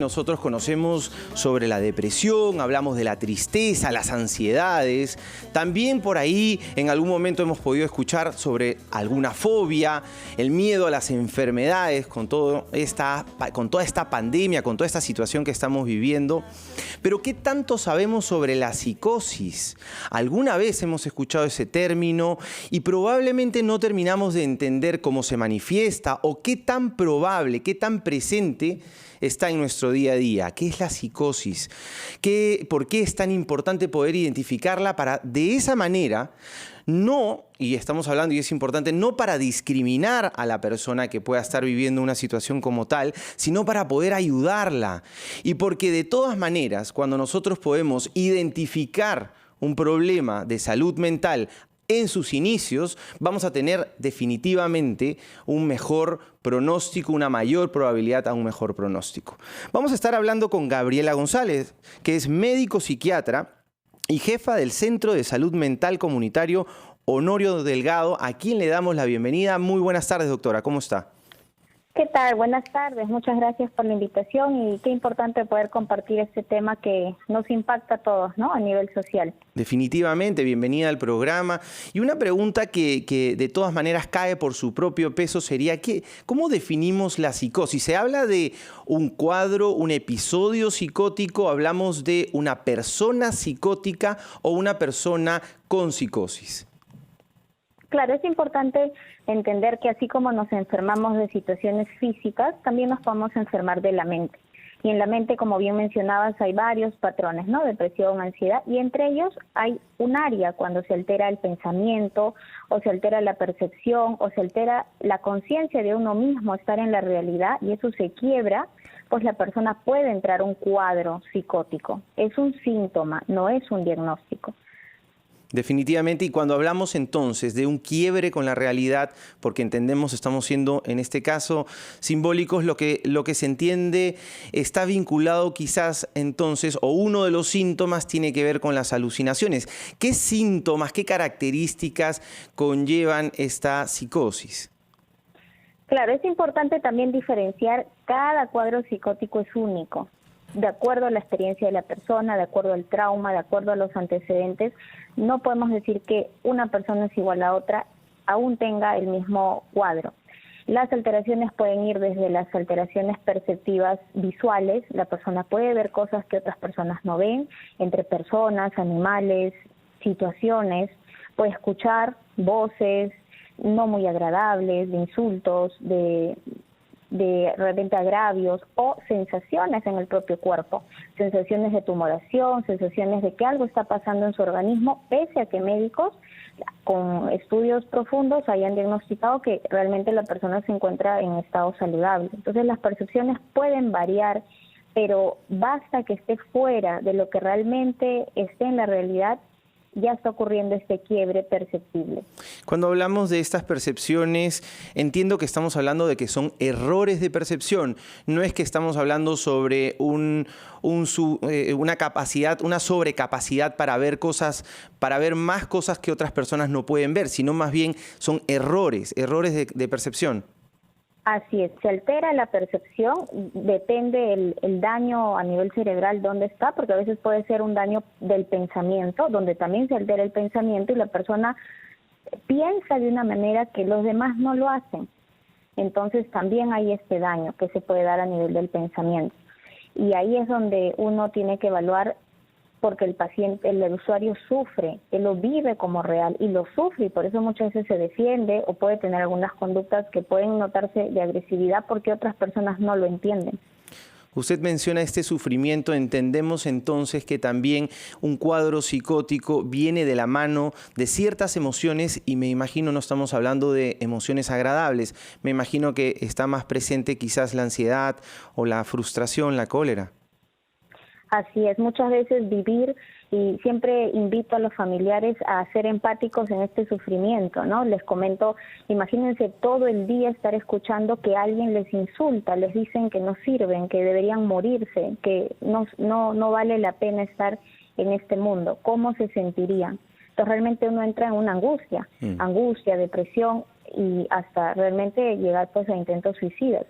Nosotros conocemos sobre la depresión, hablamos de la tristeza, las ansiedades. También por ahí en algún momento hemos podido escuchar sobre alguna fobia, el miedo a las enfermedades con toda esta pandemia, con toda esta situación que estamos viviendo. Pero ¿qué tanto sabemos sobre la psicosis? Alguna vez hemos escuchado ese término y probablemente no terminamos de entender cómo se manifiesta o qué tan probable, qué tan presente está en nuestro día a día. ¿Qué es la psicosis? ¿Por qué es tan importante poder identificarla para de esa manera no, y estamos hablando y es importante, no para discriminar a la persona que pueda estar viviendo una situación como tal, sino para poder ayudarla? Y porque de todas maneras, cuando nosotros podemos identificar un problema de salud mental en sus inicios, vamos a tener definitivamente un mejor pronóstico, una mayor probabilidad a un mejor pronóstico. Vamos a estar hablando con Gabriela González, que es médico psiquiatra y jefa del Centro de Salud Mental Comunitario Honorio Delgado, a quien le damos la bienvenida. Muy buenas tardes, doctora. ¿Cómo está? ¿Qué tal? Buenas tardes. Muchas gracias por la invitación y qué importante poder compartir este tema que nos impacta a todos, ¿no? A nivel social. Definitivamente, bienvenida al programa. Y una pregunta que de todas maneras cae por su propio peso sería, ¿cómo definimos la psicosis? ¿Se habla de un cuadro, un episodio psicótico? ¿Hablamos de una persona psicótica o una persona con psicosis? Claro, es importante entender que así como nos enfermamos de situaciones físicas, también nos podemos enfermar de la mente. Y en la mente, como bien mencionabas, hay varios patrones, ¿no? Depresión, ansiedad, y entre ellos hay un área cuando se altera el pensamiento, o se altera la percepción, o se altera la conciencia de uno mismo, estar en la realidad, y eso se quiebra, pues la persona puede entrar a un cuadro psicótico. Es un síntoma, no es un diagnóstico. Definitivamente, y cuando hablamos entonces de un quiebre con la realidad, porque entendemos, estamos siendo en este caso simbólicos, lo que se entiende está vinculado quizás entonces, o uno de los síntomas tiene que ver con las alucinaciones. ¿Qué síntomas, qué características conllevan esta psicosis? Claro, es importante también diferenciar, cada cuadro psicótico es único, de acuerdo a la experiencia de la persona, de acuerdo al trauma, de acuerdo a los antecedentes. No podemos decir que una persona es igual a otra, aún tenga el mismo cuadro. Las alteraciones pueden ir desde las alteraciones perceptivas visuales, la persona puede ver cosas que otras personas no ven, entre personas, animales, situaciones, puede escuchar voces no muy agradables, de insultos, de repente agravios o sensaciones en el propio cuerpo, sensaciones de tumoración, sensaciones de que algo está pasando en su organismo, pese a que médicos con estudios profundos hayan diagnosticado que realmente la persona se encuentra en estado saludable. Entonces las percepciones pueden variar, pero basta que esté fuera de lo que realmente esté en la realidad, ya está ocurriendo este quiebre perceptible. Cuando hablamos de estas percepciones, entiendo que estamos hablando de que son errores de percepción. No es que estamos hablando sobre una capacidad, una sobrecapacidad para ver cosas, para ver más cosas que otras personas no pueden ver, sino más bien son errores de percepción. Así es, se altera la percepción, depende el daño a nivel cerebral dónde está, porque a veces puede ser un daño del pensamiento, donde también se altera el pensamiento y la persona piensa de una manera que los demás no lo hacen. Entonces también hay este daño que se puede dar a nivel del pensamiento. Y ahí es donde uno tiene que evaluar, porque el paciente, el usuario sufre, él lo vive como real y lo sufre, y por eso muchas veces se defiende o puede tener algunas conductas que pueden notarse de agresividad porque otras personas no lo entienden. Usted menciona este sufrimiento, entendemos entonces que también un cuadro psicótico viene de la mano de ciertas emociones, y me imagino no estamos hablando de emociones agradables, me imagino que está más presente quizás la ansiedad o la frustración, la cólera. Así es, muchas veces vivir, y siempre invito a los familiares a ser empáticos en este sufrimiento, ¿no? Les comento, imagínense todo el día estar escuchando que alguien les insulta, les dicen que no sirven, que deberían morirse, que no vale la pena estar en este mundo. ¿Cómo se sentirían? Entonces realmente uno entra en una angustia, depresión, y hasta realmente llegar pues a intentos suicidas.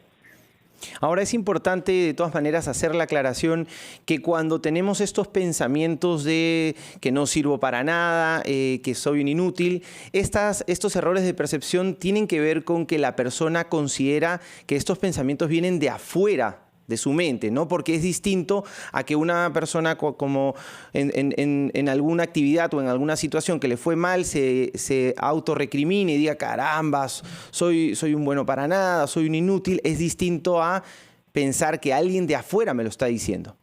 Ahora es importante de todas maneras hacer la aclaración que cuando tenemos estos pensamientos de que no sirvo para nada, que soy un inútil, estos errores de percepción tienen que ver con que la persona considera que estos pensamientos vienen de afuera de su mente, ¿no? Porque es distinto a que una persona como en alguna actividad o en alguna situación que le fue mal se autorrecrimine y diga, caramba, soy un bueno para nada, soy un inútil. Es distinto a pensar que alguien de afuera me lo está diciendo.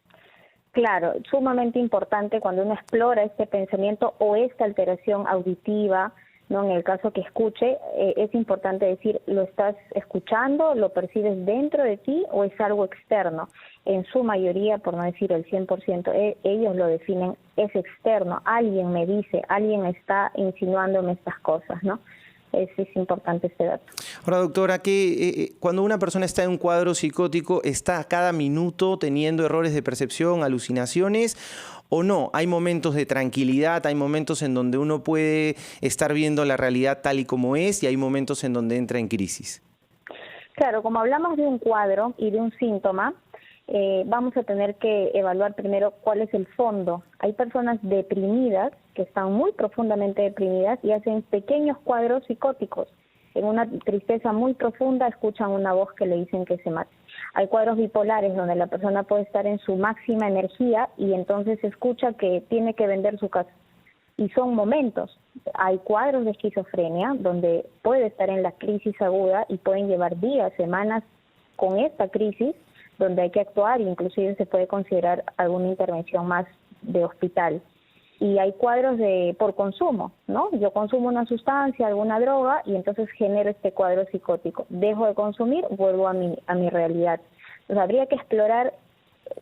Claro, sumamente importante cuando uno explora este pensamiento o esta alteración auditiva, ¿no? En el caso que escuche, es importante decir, ¿lo estás escuchando, lo percibes dentro de ti o es algo externo? En su mayoría, por no decir el 100%, ellos lo definen, es externo, alguien me dice, alguien está insinuándome estas cosas, ¿no? Es importante este dato. Ahora, doctora, que cuando una persona está en un cuadro psicótico, ¿está a cada minuto teniendo errores de percepción, alucinaciones o no? Hay momentos de tranquilidad, hay momentos en donde uno puede estar viendo la realidad tal y como es y hay momentos en donde entra en crisis. Claro, como hablamos de un cuadro y de un síntoma, vamos a tener que evaluar primero cuál es el fondo. Hay personas deprimidas que están muy profundamente deprimidas y hacen pequeños cuadros psicóticos. En una tristeza muy profunda escuchan una voz que le dicen que se mate. Hay cuadros bipolares donde la persona puede estar en su máxima energía y entonces escucha que tiene que vender su casa. Y son momentos. Hay cuadros de esquizofrenia donde puede estar en la crisis aguda y pueden llevar días, semanas con esta crisis, donde hay que actuar, inclusive se puede considerar alguna intervención más de hospital. Y hay cuadros por consumo, ¿no? Yo consumo una sustancia, alguna droga, y entonces genero este cuadro psicótico. Dejo de consumir, vuelvo a mi realidad. Entonces habría que explorar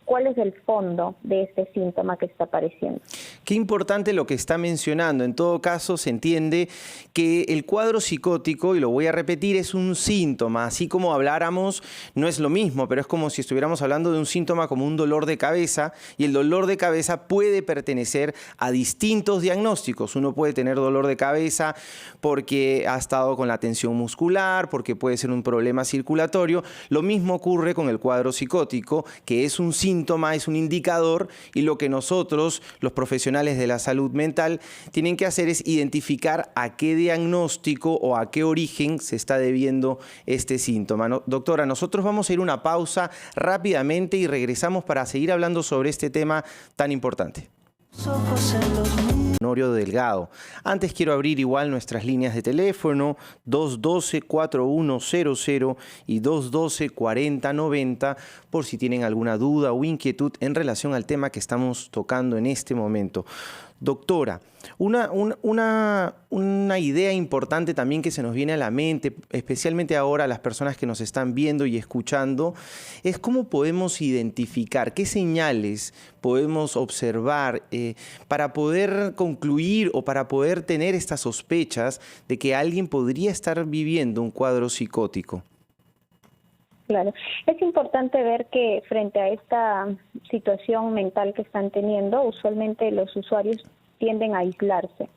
cuál es el fondo de este síntoma que está apareciendo. Qué importante lo que está mencionando. En todo caso, se entiende que el cuadro psicótico, y lo voy a repetir, es un síntoma. Así como habláramos, no es lo mismo, pero es como si estuviéramos hablando de un síntoma como un dolor de cabeza, y el dolor de cabeza puede pertenecer a distintos diagnósticos. Uno puede tener dolor de cabeza porque ha estado con la tensión muscular, porque puede ser un problema circulatorio. Lo mismo ocurre con el cuadro psicótico, que es un síntoma, es un indicador, y lo que nosotros, los profesionales de la salud mental, tienen que hacer es identificar a qué diagnóstico o a qué origen se está debiendo este síntoma. Doctora, nosotros vamos a ir a una pausa rápidamente y regresamos para seguir hablando sobre este tema tan importante. Honorio Delgado. Antes quiero abrir igual nuestras líneas de teléfono 212-4100 y 212-4090 por si tienen alguna duda o inquietud en relación al tema que estamos tocando en este momento. Doctora, una idea importante también que se nos viene a la mente, especialmente ahora las personas que nos están viendo y escuchando, es cómo podemos identificar, qué señales podemos observar para poder concluir o para poder tener estas sospechas de que alguien podría estar viviendo un cuadro psicótico. Claro, es importante ver que frente a esta situación mental que están teniendo, usualmente los usuarios tienden a aislarse,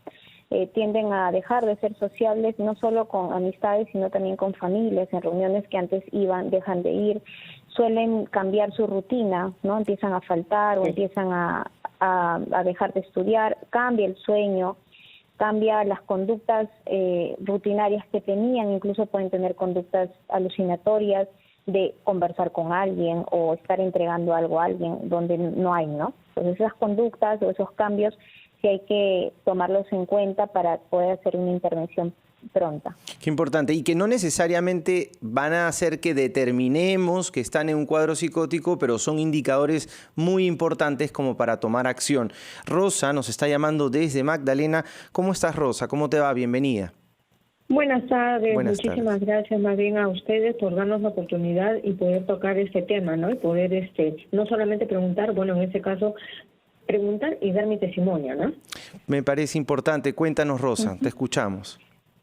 tienden a dejar de ser sociables, no solo con amistades, sino también con familias, en reuniones que antes iban, dejan de ir, suelen cambiar su rutina, ¿no? Empiezan a faltar o empiezan a dejar de estudiar, cambia el sueño, cambia las conductas rutinarias que tenían, incluso pueden tener conductas alucinatorias, de conversar con alguien o estar entregando algo a alguien donde no hay, ¿no? Entonces esas conductas o esos cambios sí hay que tomarlos en cuenta para poder hacer una intervención pronta. Qué importante. Y que no necesariamente van a hacer que determinemos que están en un cuadro psicótico, pero son indicadores muy importantes como para tomar acción. Rosa nos está llamando desde Magdalena. ¿Cómo estás, Rosa? ¿Cómo te va? Bienvenida. Buenas tardes, muchísimas tardes. gracias más bien a ustedes por darnos la oportunidad y poder tocar este tema, ¿no? Y poder no solamente preguntar, bueno, en este caso, preguntar y dar mi testimonio, ¿no? Me parece importante. Cuéntanos, Rosa, te escuchamos.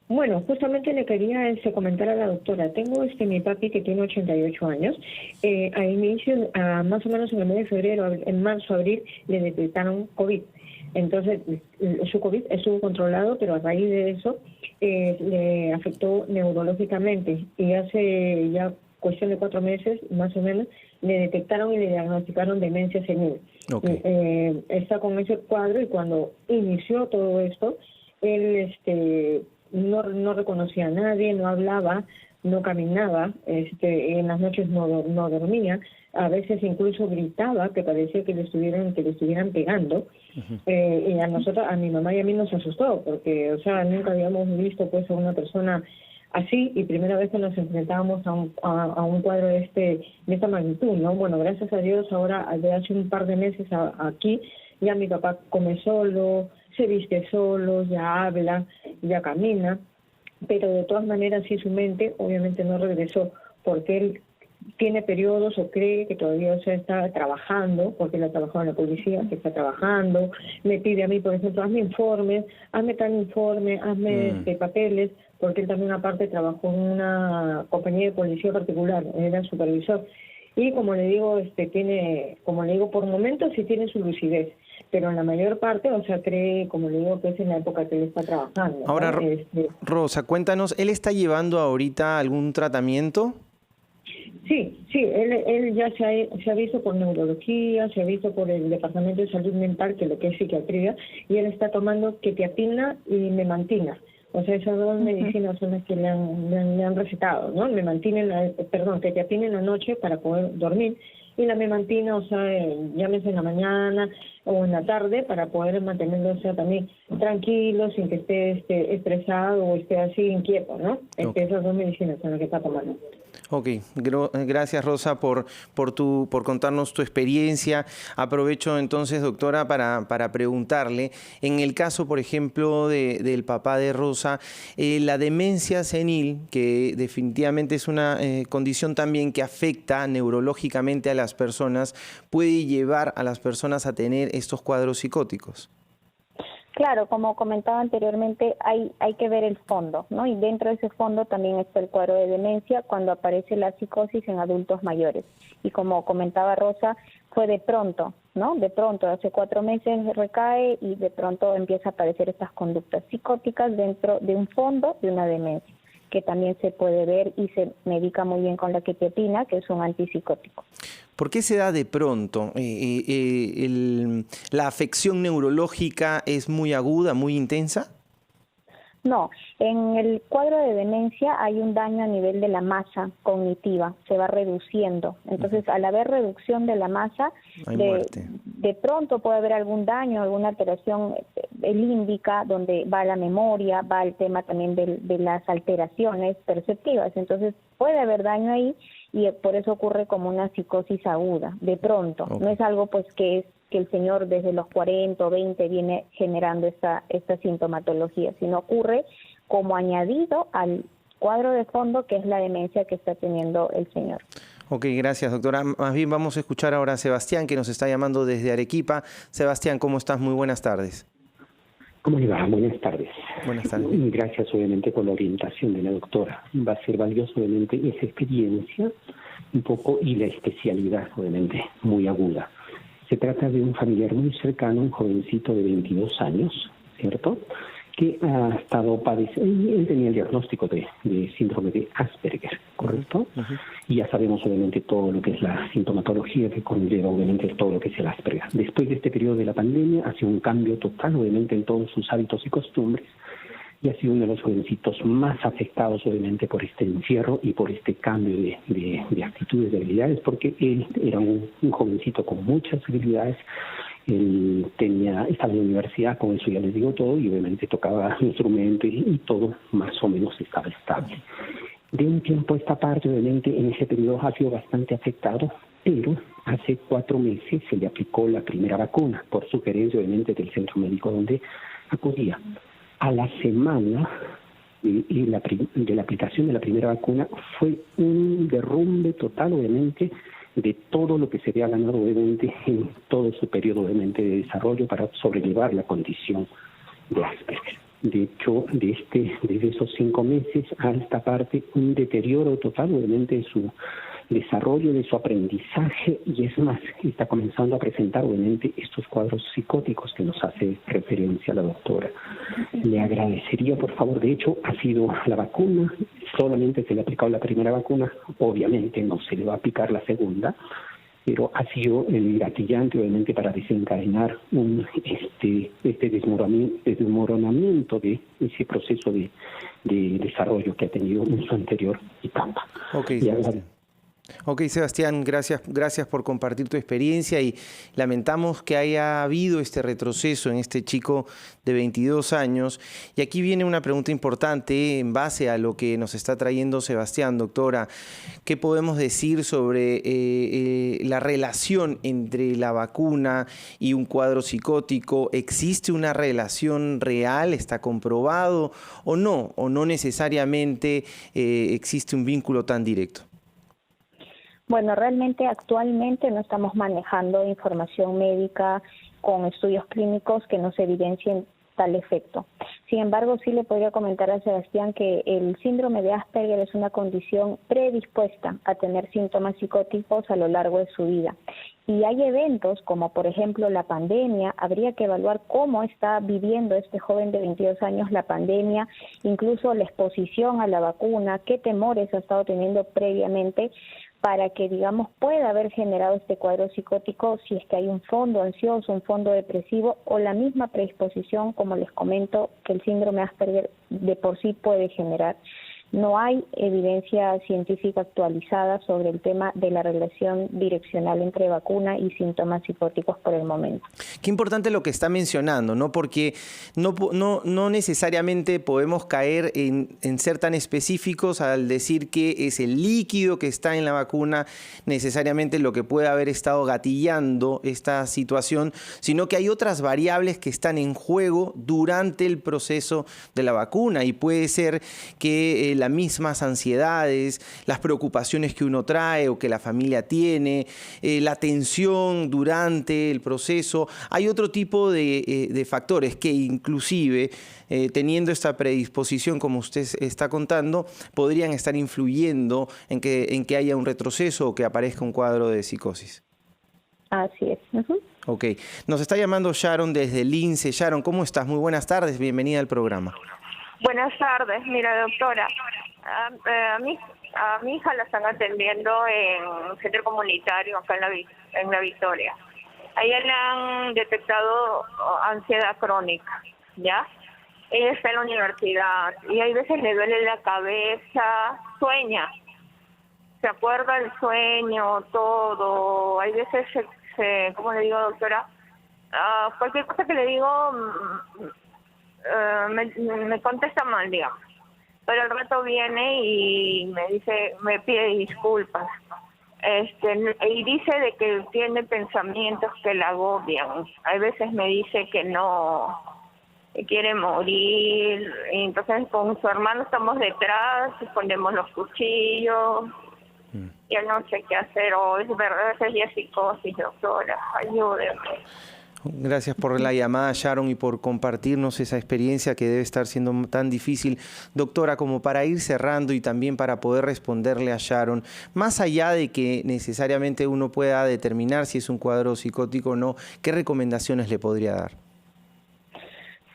Bueno, justamente le quería comentar a la doctora. Tengo mi papi que tiene 88 años. A inicio, más o menos en el mes de febrero, en marzo, abril, le detectaron COVID. Entonces, su COVID estuvo controlado, pero a raíz de eso le afectó neurológicamente. Y hace ya cuestión de 4 meses, más o menos, le detectaron y le diagnosticaron demencia senil. Okay. Está con ese cuadro y cuando inició todo esto, él no reconocía a nadie, no hablaba, no caminaba, en las noches no dormía, a veces incluso gritaba, que parecía que le estuvieran pegando. Y a mi mamá y a mí nos asustó, porque, o sea, nunca habíamos visto pues a una persona así, y primera vez que nos enfrentábamos a un cuadro de esta magnitud, ¿no? Bueno, gracias a Dios, ahora, de hace un par de meses aquí, ya mi papá come solo, se viste solo, ya habla, ya camina, pero de todas maneras sí su mente obviamente no regresó, porque él tiene periodos o cree que todavía está trabajando, porque él ha trabajado en la policía, que está trabajando, me pide a mí, por ejemplo, hazme informes, hazme tal informe, hazme papeles, porque él también aparte trabajó en una compañía de policía particular, era supervisor, y como le digo, por momentos sí tiene su lucidez, pero en la mayor parte, o sea, cree, como le digo, que es en la época que él está trabajando. Ahora, ¿no? Rosa, cuéntanos, ¿él está llevando ahorita algún tratamiento? Sí, él ya se ha visto por neurología, se ha visto por el Departamento de Salud Mental, que es lo que es psiquiatría, y él está tomando quetiapina y memantina. O sea, esas dos medicinas son las que le han recetado, ¿no? Quetiapina en la noche para poder dormir, y la memantina, o sea, llámese en la mañana o en la tarde, para poder mantenerlo, o sea, también tranquilo, sin que esté estresado o esté así inquieto, ¿no? Okay. Esas dos medicinas son las que está tomando. Ok, gracias Rosa por contarnos tu experiencia. Aprovecho entonces, doctora, para preguntarle, en el caso, por ejemplo, del papá de Rosa, la demencia senil, que definitivamente es una condición también que afecta neurológicamente a las personas, puede llevar a las personas a tener estos cuadros psicóticos. Claro, como comentaba anteriormente, hay que ver el fondo, ¿no? Y dentro de ese fondo también está el cuadro de demencia cuando aparece la psicosis en adultos mayores. Y como comentaba Rosa, fue de pronto, ¿no? De pronto, hace 4 meses recae y de pronto empieza a aparecer estas conductas psicóticas dentro de un fondo de una demencia, que también se puede ver y se medica muy bien con la quetiapina, que es un antipsicótico. ¿Por qué se da de pronto? ¿La afección neurológica es muy aguda, muy intensa? No, en el cuadro de demencia hay un daño a nivel de la masa cognitiva, se va reduciendo. Entonces, al haber reducción de la masa, de pronto puede haber algún daño, alguna alteración límbica, donde va la memoria, va el tema también de las alteraciones perceptivas. Entonces, puede haber daño ahí y por eso ocurre como una psicosis aguda, de pronto. Okay. No es algo pues que el señor desde los 40 o 20 viene generando esta sintomatología, sino ocurre como añadido al cuadro de fondo que es la demencia que está teniendo el señor. Ok, gracias, doctora. Más bien vamos a escuchar ahora a Sebastián, que nos está llamando desde Arequipa. Sebastián, ¿cómo estás? Muy buenas tardes. ¿Cómo le va? Buenas tardes. Buenas tardes. Gracias, obviamente, por la orientación de la doctora. Va a ser valioso, obviamente, esa experiencia un poco y la especialidad, obviamente, muy aguda. Se trata de un familiar muy cercano, un jovencito de 22 años, ¿cierto?, que ha estado padeciendo, él tenía el diagnóstico de síndrome de Asperger, ¿correcto? Y ya sabemos, obviamente, todo lo que es la sintomatología que conlleva, obviamente, todo lo que es el Asperger. Después de este periodo de la pandemia, ha sido un cambio total, obviamente, en todos sus hábitos y costumbres, y ha sido uno de los jovencitos más afectados, obviamente, por este encierro y por este cambio de actitudes, de habilidades, porque él era un jovencito con muchas habilidades. Él estaba en la universidad, con eso ya les digo todo, y obviamente tocaba instrumentos y todo más o menos estaba estable. De un tiempo a esta parte, obviamente, en ese periodo ha sido bastante afectado, pero hace 4 meses se le aplicó la primera vacuna, por sugerencia, obviamente, del centro médico donde acudía. A la semana de la aplicación de la primera vacuna fue un derrumbe total, obviamente, de todo lo que se había ganado, obviamente, en todo su periodo, obviamente, de desarrollo para sobrellevar la condición de Asperger. De hecho, desde esos 5 meses a esta parte, un deterioro total, obviamente, desarrollo de su aprendizaje, y es más, está comenzando a presentar obviamente estos cuadros psicóticos que nos hace referencia la doctora. Le agradecería, por favor, de hecho, ha sido la vacuna, solamente se le ha aplicado la primera vacuna, obviamente no se le va a aplicar la segunda, pero ha sido el gatillante, obviamente, para desencadenar este desmoronamiento de ese proceso de desarrollo que ha tenido en su anterior etapa. Ok, Sebastián, gracias por compartir tu experiencia, y lamentamos que haya habido este retroceso en este chico de 22 años. Y aquí viene una pregunta importante en base a lo que nos está trayendo Sebastián, doctora. ¿Qué podemos decir sobre la relación entre la vacuna y un cuadro psicótico? ¿Existe una relación real? ¿Está comprobado o no? ¿O no necesariamente existe un vínculo tan directo? Bueno, realmente actualmente no estamos manejando información médica con estudios clínicos que nos evidencien tal efecto. Sin embargo, sí le podría comentar a Sebastián que el síndrome de Asperger es una condición predispuesta a tener síntomas psicóticos a lo largo de su vida. Y hay eventos como, por ejemplo, la pandemia. Habría que evaluar cómo está viviendo este joven de 22 años la pandemia, incluso la exposición a la vacuna, qué temores ha estado teniendo previamente, para que, digamos, pueda haber generado este cuadro psicótico, si es que hay un fondo ansioso, un fondo depresivo o la misma predisposición, como les comento, que el síndrome Asperger de por sí puede generar. No hay evidencia científica actualizada sobre el tema de la relación direccional entre vacuna y síntomas psicóticos por el momento. Qué importante lo que está mencionando, ¿no? Porque no necesariamente podemos caer en ser tan específicos al decir que es el líquido que está en la vacuna necesariamente lo que puede haber estado gatillando esta situación, sino que hay otras variables que están en juego durante el proceso de la vacuna, y puede ser que las mismas ansiedades, las preocupaciones que uno trae o que la familia tiene, la tensión durante el proceso. Hay otro tipo de factores que inclusive teniendo esta predisposición, como usted está contando, podrían estar influyendo en que haya un retroceso o que aparezca un cuadro de psicosis. Así es. Ok. Nos está llamando Sharon desde Lince. Sharon, ¿cómo estás? Muy buenas tardes. Bienvenida al programa. Buenas tardes. Mira, doctora, a mi hija la están atendiendo en un centro comunitario acá en la Victoria. A ella le han detectado ansiedad crónica, ¿ya? Ella está en la universidad y hay veces le duele la cabeza, sueña, se acuerda del sueño, todo. Hay veces, ¿cómo le digo, doctora? Cualquier cosa que le digo me contesta mal, digamos. Pero al rato viene y me pide disculpas. Y dice de que tiene pensamientos que la agobian. Hay veces me dice que no, que quiere morir. Y entonces con su hermano estamos detrás, ponemos los cuchillos. Ya no sé qué hacer. Es verdad, es ya psicosis, doctora. Ayúdeme. Gracias por la llamada, Sharon, y por compartirnos esa experiencia que debe estar siendo tan difícil. Doctora, como para ir cerrando y también para poder responderle a Sharon, más allá de que necesariamente uno pueda determinar si es un cuadro psicótico o no, ¿qué recomendaciones le podría dar?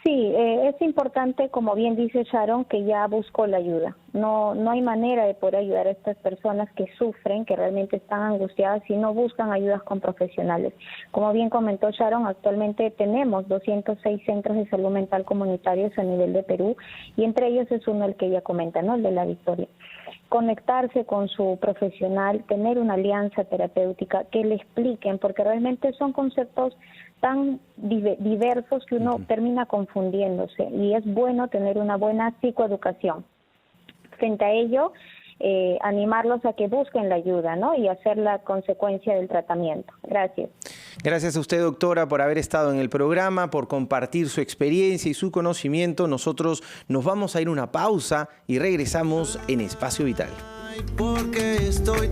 Sí, es importante, como bien dice Sharon, que ya buscó la ayuda. No hay manera de poder ayudar a estas personas que sufren, que realmente están angustiadas si no buscan ayudas con profesionales. Como bien comentó Sharon, actualmente tenemos 206 centros de salud mental comunitarios a nivel de Perú, y entre ellos es uno el que ella comenta, ¿no? El de la Victoria. Conectarse con su profesional, tener una alianza terapéutica, que le expliquen, porque realmente son conceptos tan diversos que uno termina confundiéndose, y es bueno tener una buena psicoeducación. Frente a ello, animarlos a que busquen la ayuda, ¿no? Y hacer la consecuencia del tratamiento. Gracias. Gracias a usted, doctora, por haber estado en el programa, por compartir su experiencia y su conocimiento. Nosotros nos vamos a ir a una pausa y regresamos en Espacio Vital. Porque estoy